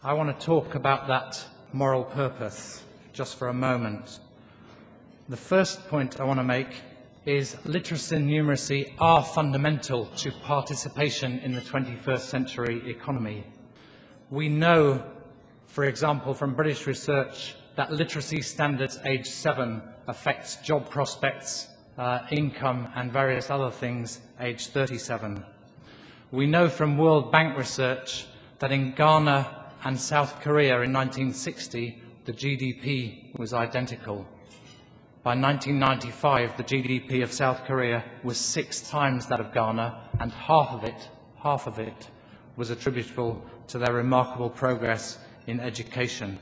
I want to talk about that moral purpose just for a moment. The first point I want to make is literacy and numeracy are fundamental to participation in the 21st century economy. We know, for example, from British research, that literacy standards age 7 affects job prospects, income and various other things age 37. We know from World Bank research that in Ghana and South Korea in 1960, the GDP was identical. By 1995, the GDP of South Korea was 6 times that of Ghana, and half of it was attributable to their remarkable progress in education.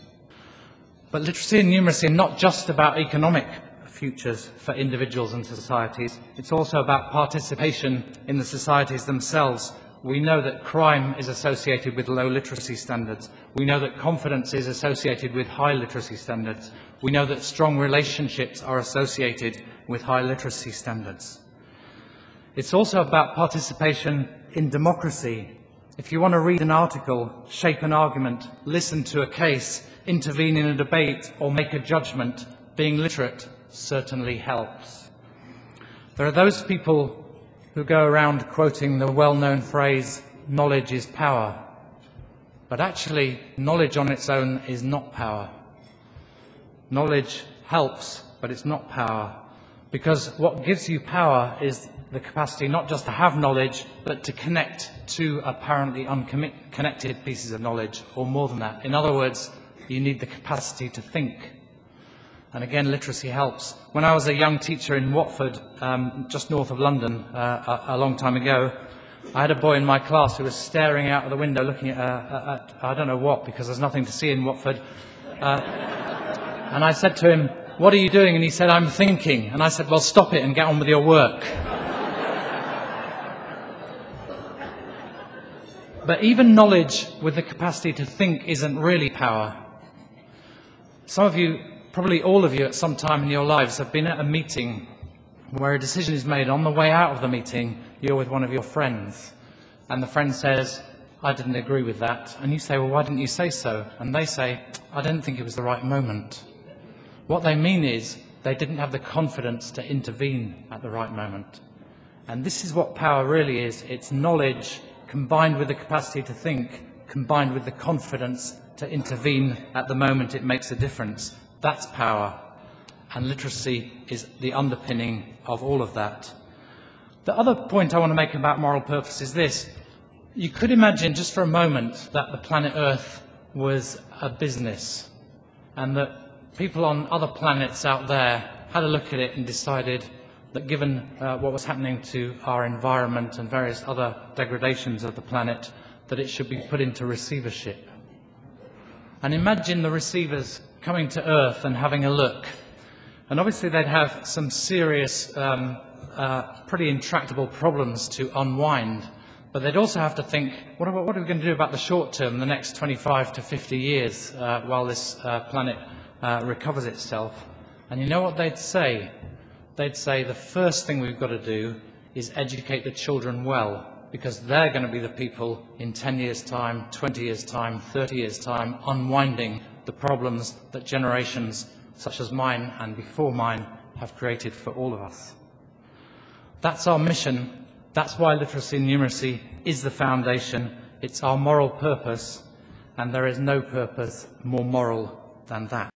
But literacy and numeracy are not just about economic futures for individuals and societies, it's also about participation in the societies themselves. We know that crime is associated with low literacy standards. We know that confidence is associated with high literacy standards. We know that strong relationships are associated with high literacy standards. It's also about participation in democracy. If you want to read an article, shape an argument, listen to a case, intervene in a debate, or make a judgment, being literate certainly helps. There are those people who go around quoting the well-known phrase, knowledge is power. But actually, knowledge on its own is not power. Knowledge helps, but it's not power. Because what gives you power is the capacity not just to have knowledge, but to connect to apparently unconnected pieces of knowledge, or more than that. In other words, you need the capacity to think. And again, literacy helps. When I was a young teacher in Watford, just north of London, a long time ago, I had a boy in my class who was staring out of the window looking at I don't know what, because there's nothing to see in Watford. And I said to him, "What are you doing?" And he said, "I'm thinking." And I said, "Well, stop it and get on with your work." But even knowledge with the capacity to think isn't really power. Some of you, probably all of you at some time in your lives, have been at a meeting where a decision is made. On the way out of the meeting, you're with one of your friends, and the friend says, "I didn't agree with that." And you say, "Well, why didn't you say so?" And they say, "I didn't think it was the right moment." What they mean is they didn't have the confidence to intervene at the right moment. And this is what power really is. It's knowledge combined with the capacity to think, combined with the confidence to intervene at the moment it makes a difference. That's power. And literacy is the underpinning of all of that. The other point I want to make about moral purpose is this. You could imagine just for a moment that the planet Earth was a business, and that people on other planets out there had a look at it and decided that given what was happening to our environment and various other degradations of the planet, that it should be put into receivership. And imagine the receivers coming to Earth and having a look. And obviously they'd have some serious, pretty intractable problems to unwind. But they'd also have to think, what are we going to do about the short term, the next 25 to 50 years, while this planet recovers itself? And you know what they'd say? They'd say the first thing we've got to do is educate the children well, because they're going to be the people in 10 years' time, 20 years' time, 30 years' time, unwinding the problems that generations such as mine and before mine have created for all of us. That's our mission. That's why literacy and numeracy is the foundation. It's our moral purpose, and there is no purpose more moral than that.